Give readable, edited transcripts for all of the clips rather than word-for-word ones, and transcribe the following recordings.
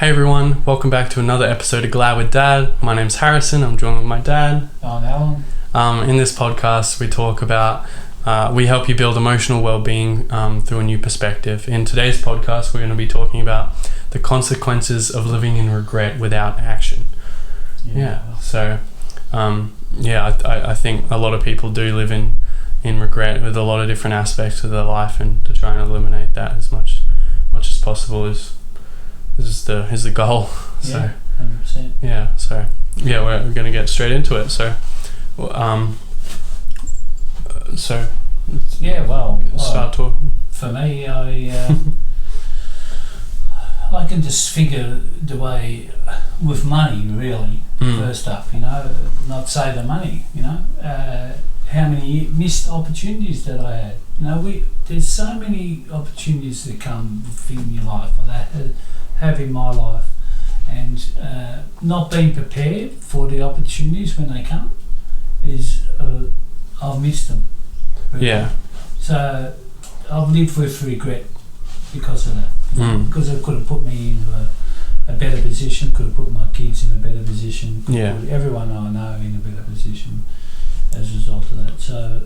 Hey everyone, welcome back to another episode of Glad with Dad. My name's Harrison, I'm joined with my dad. I'm Alan. In this podcast we talk about, we help you build emotional well-being through a new perspective. In today's podcast we're going to be talking about the consequences of living in regret without action. I think a lot of people do live in regret with a lot of different aspects of their life, and to try and eliminate that as much as possible is the goal. So 100%. We're going to get straight into it. Start talking. For me, I can just figure the way with money, really. First up, not say the money, how many missed opportunities that I had. There's so many opportunities that come within your life, or that have in my life, and not being prepared for the opportunities when they come is I've missed them. Really. Yeah. So I've lived with regret because of that. Because it could have put me in a better position, could have put my kids in a better position, could have put everyone I know in a better position as a result of that. So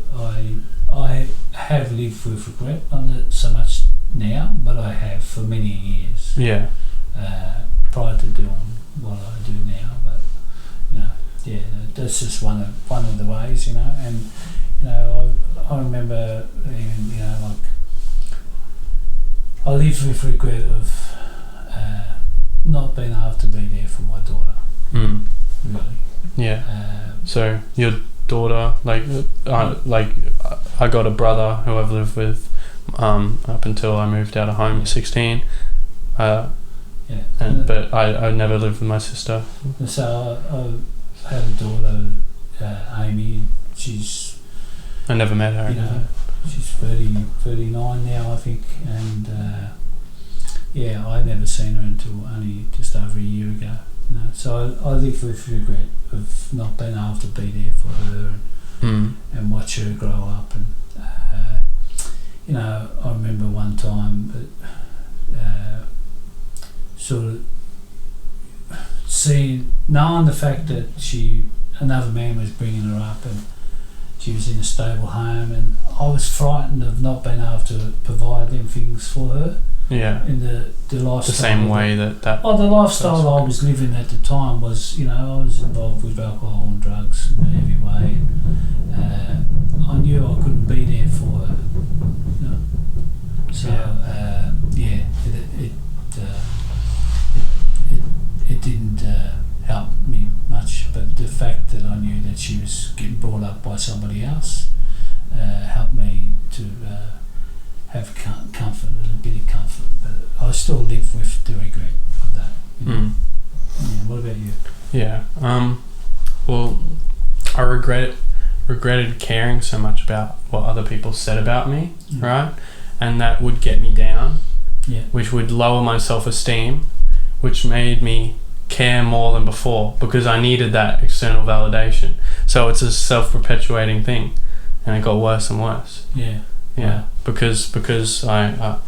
I have lived with regret, not so much now, but I have for many years. Yeah. Prior to doing what I do now, but that's just one of the ways, and I remember even, I live with regret of not being able to be there for my daughter. Really. Yeah. So your daughter, I got a brother who I've lived with up until I moved out of home at 16. But I never lived with my sister. So I have a daughter, Amy. I never met her. She's 39 now, I think, and I never seen her until only just over a year ago. So I live with regret of not being able to be there for her and watch her grow up. And I remember one time knowing the fact that another man was bringing her up, and she was in a stable home, and I was frightened of not being able to provide them things for her. Yeah. In the lifestyle. The same way that. The lifestyle I was living at the time was, I was involved with alcohol and drugs in a heavy way. I knew I couldn't be there for her. So it didn't help me much, but the fact that I knew that she was getting brought up by somebody else helped me to have comfort, a little bit of comfort. But I still live with the regret of that. What about you? Yeah. Well, I regretted caring so much about what other people said about me, right? And that would get me down, which would lower my self-esteem, which made me care more than before because I needed that external validation. So it's a self-perpetuating thing, and it got worse and worse. Yeah. Yeah. Because I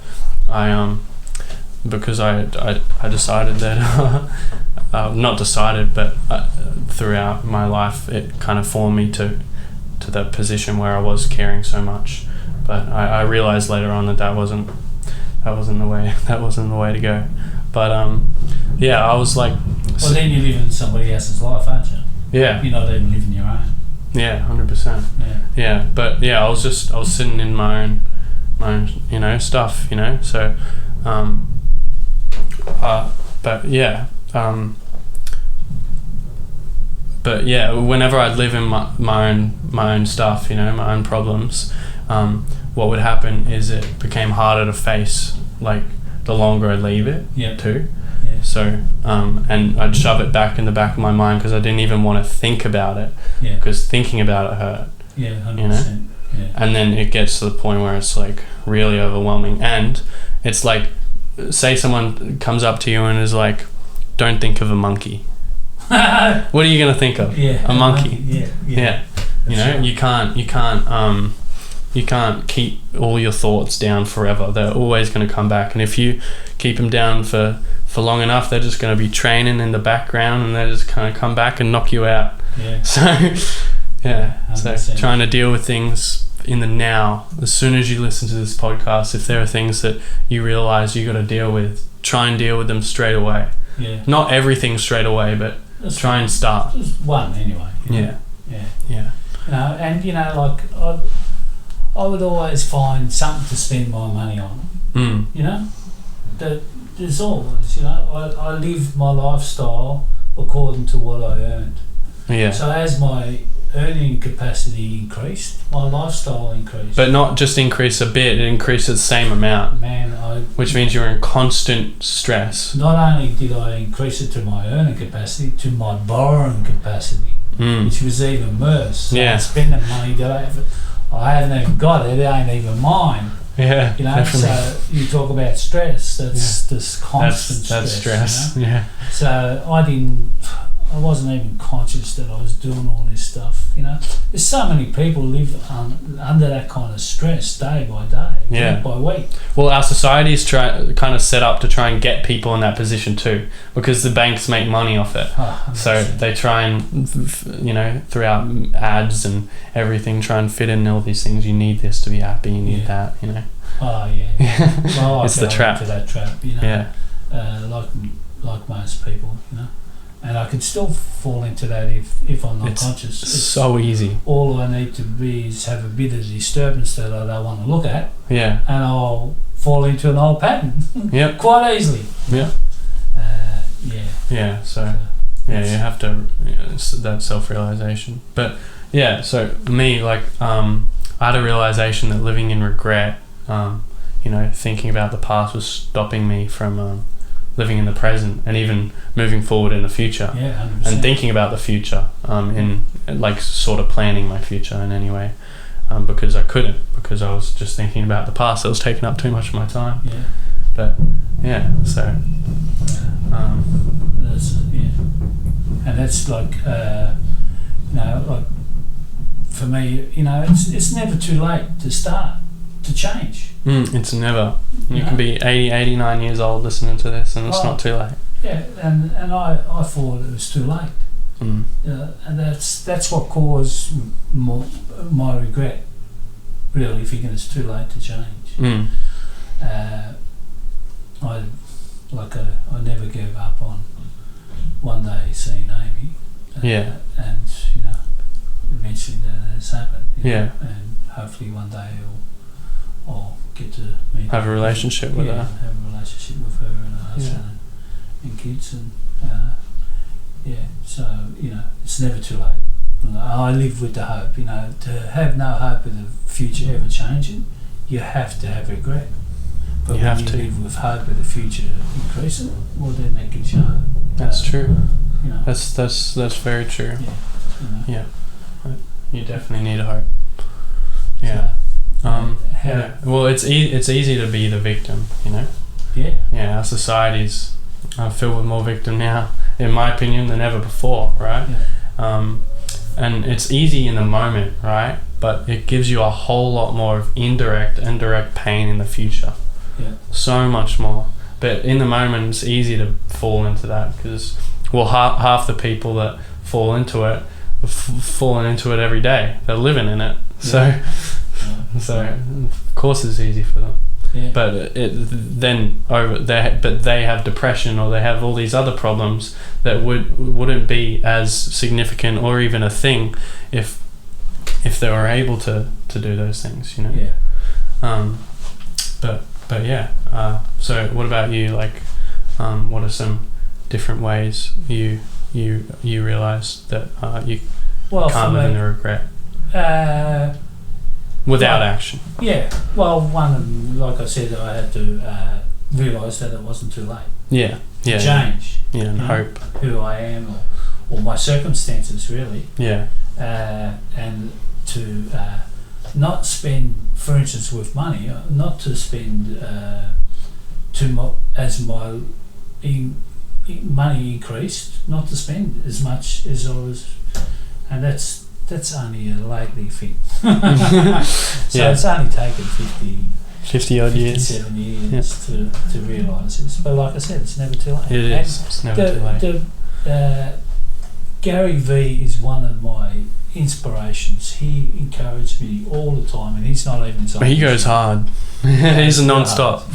decided that not decided, but throughout my life it kind of formed me to that position where I was caring so much. But I realized later on that wasn't the way to go. But I was like. Well, then you live in somebody else's life, aren't you? Yeah. You're not even living your own. Yeah, 100%. Yeah, but I was sitting in my own stuff, So, whenever I'd live in my own stuff, my own problems, what would happen is it became harder to face, like the longer I leave it too. Yeah. So, and I'd shove it back in the back of my mind because I didn't even want to think about it. Yeah. Because thinking about it hurt. Yeah, 100%. Yeah. And then it gets to the point where it's like really overwhelming, and it's like, say someone comes up to you and is like, "Don't think of a monkey." What are you gonna think of? Yeah. A monkey. Yeah. Right. You can't keep all your thoughts down forever. They're always going to come back, and if you keep them down for for long enough, they're just going to be training in the background, and they're just kind of come back and knock you out. Yeah. So, yeah. So 100%. trying to deal with things in the now. As soon as you listen to this podcast, if there are things that you realise you got to deal with, try and deal with them straight away. Yeah. Not everything straight away, but try and start. Just one anyway. You know? Yeah. Yeah. You know, and like I would always find something to spend my money on. You know, there's always, you know, I live my lifestyle according to what I earned. Yeah. So as my earning capacity increased, my lifestyle increased. But not just increase a bit, it increased the same amount. Man, which means you're in constant stress. Not only did I increase it to my earning capacity, to my borrowing capacity, which was even worse. So I'm spending money that I haven't even got it ain't even mine. Yeah, you know, definitely. So you talk about stress, that's this constant that's stress. You know? Yeah. So I wasn't even conscious that I was doing all this stuff, you know. There's so many people live under that kind of stress day by day, week by week. Well, our society is kind of set up to try and get people in that position too, because the banks make money off it. So they try and, you know, throughout ads and everything, try and fit in all these things. You need this to be happy, you need that, you know. Oh, yeah. Well, it's the trap. Into that trap, you know. Yeah. Like most people, you know. And I can still fall into that if I'm not conscious. It's so easy. All I need to be is have a bit of disturbance that I don't want to look at. Yeah. And I'll fall into an old pattern. Yep. Quite easily. Yeah. Yeah. So you have to, that self-realization. But yeah, so me, like, I had a realization that living in regret, you know, thinking about the past was stopping me from living in the present and even moving forward in the future. Yeah, 100%. And thinking about the future, in like sort of planning my future in any way, because I couldn't, because I was just thinking about the past. It was taking up too much of my time. Yeah. But yeah, so. And that's like, you know, like for me, you know, it's never too late to start to change. It's never. You can be 80, 89 years old listening to this, and it's not too late. Yeah, and I thought it was too late. And that's what caused my regret, really, thinking it's too late to change. I never gave up on one day seeing Amy. And, you know, eventually that has happened. You know, and hopefully one day I'll get to meet have a relationship with her. Have a relationship with her and her husband and kids, and so, you know, it's never too late. I live with the hope, you know, to have no hope of the future ever changing, you have to have regret. But when you live with hope of the future increasing, well, then that gives you hope. That's true. You know, that's very true. Yeah. You definitely need a hope. Yeah. Well, it's easy to be the victim, you know. Yeah. Our society's filled with more victim now, in my opinion, than ever before, right? And it's easy in the moment, right? But it gives you a whole lot more of indirect and direct pain in the future. So much more. But in the moment, it's easy to fall into that because, well, half the people that fall into it have fallen into it every day. They're living in it. So of course it's easy for them. But they have depression, or they have all these other problems that wouldn't be as significant or even a thing if they were able to do those things, you know. But yeah. So what about you? Like, what are some different ways you realise that you can't live in the regret without action? Yeah. Well, like I said, I had to realise that it wasn't too late. To change. And hope who I am or my circumstances, really. And to not spend, for instance, with money, not to spend too much as my money increased, not to spend as much as I was, and that's only a lately thing. So it's only taken 50 odd years. 57 years to realise this. But like I said, it's never too late. It is. It's never too late. Gary Vee is one of my inspirations. He encouraged me all the time, and he's not even... He goes hard. He's a non-stop.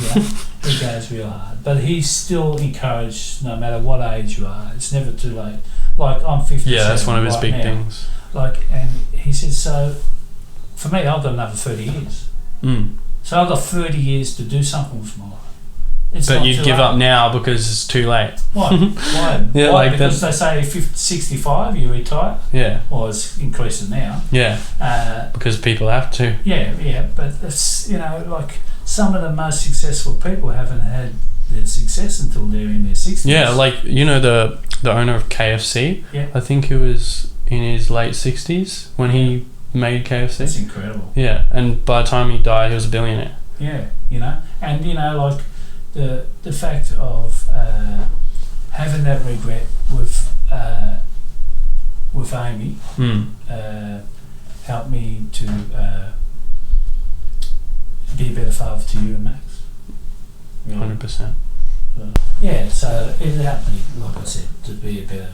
He goes real hard. But he's still encouraged, no matter what age you are, it's never too late. Like, I'm 57. Yeah, that's one of his big things. Like, and he says, so, for me, I've got another 30 years. So I've got 30 years to do something with my life. But you'd give up now because it's too late. Why? Yeah, Why? like Because they say 65 you retire. Yeah. Well, it's increasing now. Yeah. Because people have to. Yeah. But it's, like some of the most successful people haven't had their success until they're in their 60s. Yeah, like the owner of KFC. Yeah. I think he was in his late 60s when he made KFC. That's incredible. Yeah, and by the time he died, he was a billionaire. Yeah, and like the fact of having that regret with Amy helped me to be a better father to you and Max. 100%. Yeah, so it helped me, like I said, to be a better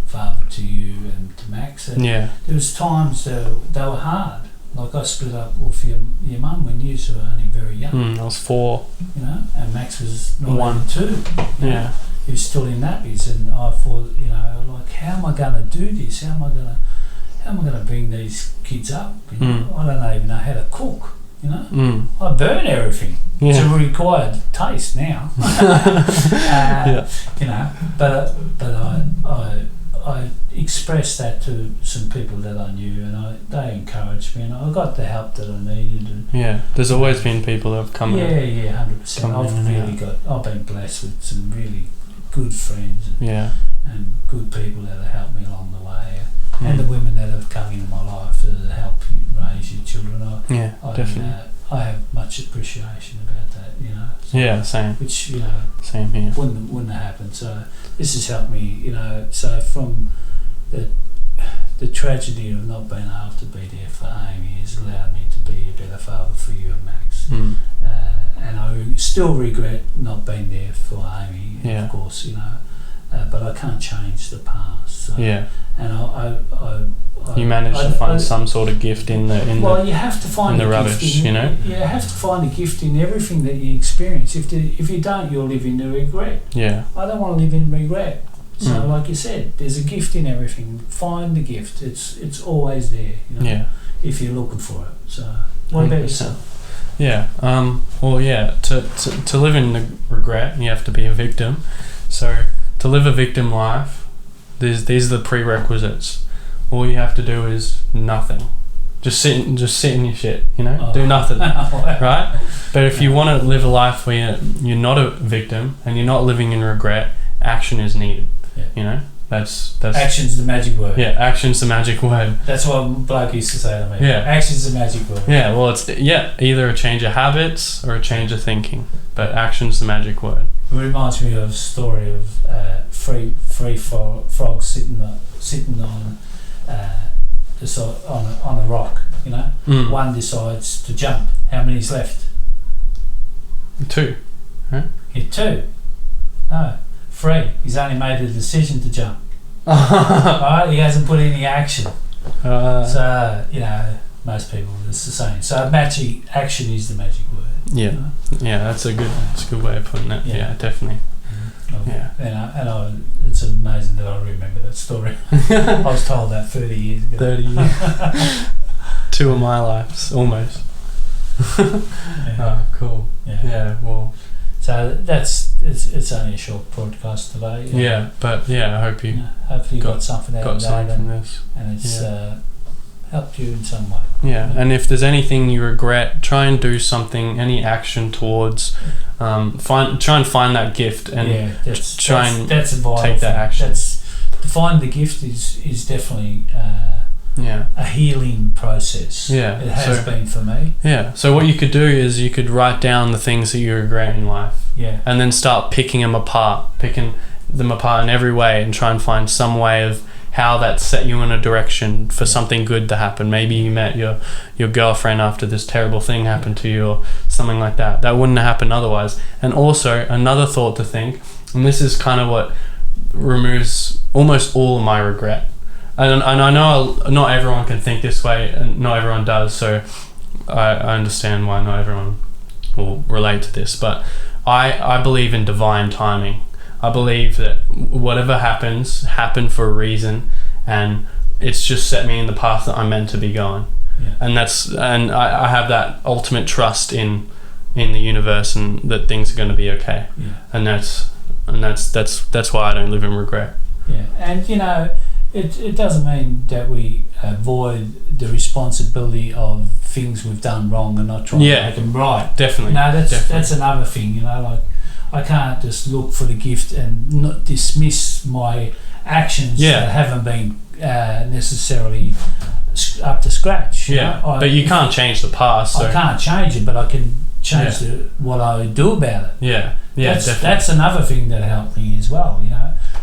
father to you and to Max. And there was times they were hard. Like I split up with your mum when you were only very young. I was 4. And Max was 1, 2. Yeah. He was still in nappies, and I thought, like, how am I going to do this? How am I going to bring these kids up? I don't even know how to cook. I burn everything. Yeah. It's a required taste now. But I expressed that to some people that I knew, and they encouraged me, and I got the help that I needed. And there's always been people that have come. 100%. I've been blessed with some really good friends. And good people that have helped me along the way, and the women that have come into my life that have helped you raise your children. Definitely. I have much appreciation about that. So, same. Which same here. Wouldn't have happened. So this has helped me. So from the tragedy of not being able to be there for Amy has allowed me to be a better father for you and Max. And I still regret not being there for Amy, of course, but I can't change the past. So, and you managed to find some sort of gift in the you have to find the rubbish, You have to find a gift in everything that you experience. If you don't, you'll live in the regret. I don't want to live in regret. So, like you said, there's a gift in everything. Find the gift. It's always there. If you're looking for it. So, what about yourself? To live in the regret, you have to be a victim. So to live a victim life, these are the prerequisites. All you have to do is nothing. Just sit in your shit, do nothing, right? But if you want to live a life where you're not a victim and you're not living in regret, action is needed. That's action's the magic word. Yeah, action's the magic word. That's what bloke used to say to me. Yeah, action's the magic word. Yeah, well, it's either a change of habits or a change of thinking, but action's the magic word. It reminds me of a story of three frogs sitting on a rock. One decides to jump. How many's left? 2. Right? Yeah, 2. No, 3. He's only made a decision to jump. Alright, he hasn't put any action. So most people it's the same. So action is the magic word. That's a good way of putting it. Yeah, definitely. And it's amazing that I remember that story. I was told that 30 years ago. 30 years. 2 of my lives, almost. Oh, cool. Well. So it's only a short podcast today. But I hope you hopefully got something out of that from this. And it's helped you in some way. And if there's anything you regret, try and do something, any action towards try and find that gift and that's a vital take that action. To find the gift is definitely a healing process. It has been for me. So what you could do is you could write down the things that you regret in life. And then start picking them apart in every way and try and find some way of how that set you in a direction for something good to happen. Maybe you met your girlfriend after this terrible thing happened to you or something like that. That wouldn't have happened otherwise. And also another thought to think, and this is kind of what removes almost all of my regret. And I know not everyone can think this way, and not everyone does, so I understand why not everyone will relate to this. But I believe in divine timing. I believe that whatever happened for a reason, and it's just set me in the path that I'm meant to be going. Yeah. And I have that ultimate trust in the universe and that things are going to be okay. Yeah. And that's why I don't live in regret. Yeah, and it doesn't mean that we avoid the responsibility of things we've done wrong and not trying to make them right. Definitely. No, that's another thing. Like I can't just look for the gift and not dismiss my actions that haven't been necessarily up to scratch. But you can't change the past. So. I can't change it, but I can change what I do about it. Yeah, that's another thing that helped me as well.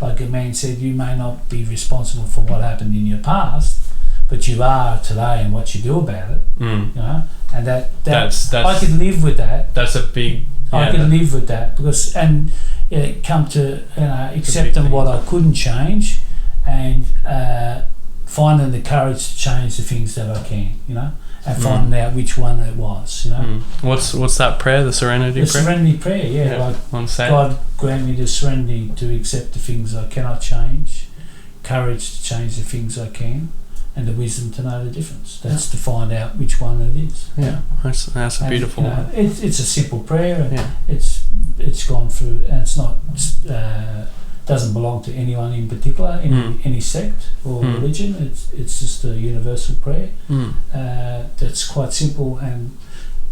Like a man said, you may not be responsible for what happened in your past, but you are today and what you do about it. And that's I can live with that. That's a big. I can live with that because come to accepting what I couldn't change, and finding the courage to change the things that I can. And finding out which one it was. What's that prayer? The serenity prayer. The serenity prayer. Like God grant me the serenity to accept the things I cannot change, courage to change the things I can, and the wisdom to know the difference. That's to find out which one it is. Yeah, that's a beautiful one. It's a simple prayer. And it's gone through, and it's not doesn't belong to anyone in particular, any sect or religion. It's just a universal prayer that's quite simple, and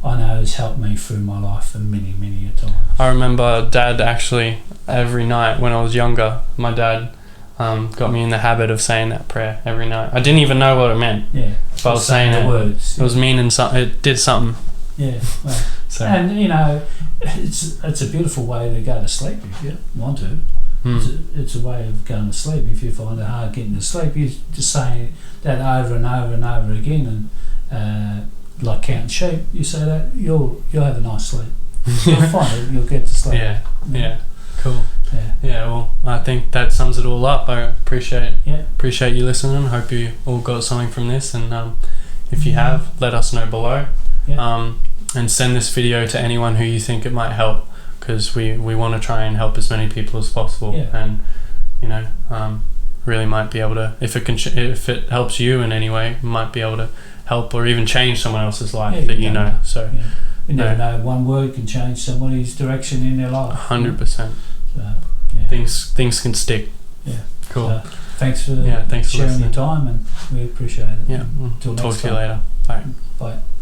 I know has helped me through my life for many, many a time. I remember Dad actually every night when I was younger. My dad got me in the habit of saying that prayer every night. I didn't even know what it meant. Yeah, but I was saying the words. It was meaning something. It did something. Yeah, well, and it's a beautiful way to go to sleep if you want to. It's a way of going to sleep. If you find it hard getting to sleep, you just say that over and over and over again, and like counting sheep, you say that you'll have a nice sleep. You'll find it. You'll get to sleep. Yeah. Cool. Yeah. Well, I think that sums it all up. I appreciate you listening. Hope you all got something from this, and if you have, let us know below. Yeah. And send this video to anyone who you think it might help, because we want to try and help as many people as possible. And really might be able to, if it helps you in any way, might be able to help or even change someone else's life so you never know, one word can change somebody's direction in their life. 100%. Things can stick. Cool. So, thanks for sharing your time, and we appreciate it. Talk to you later. Bye.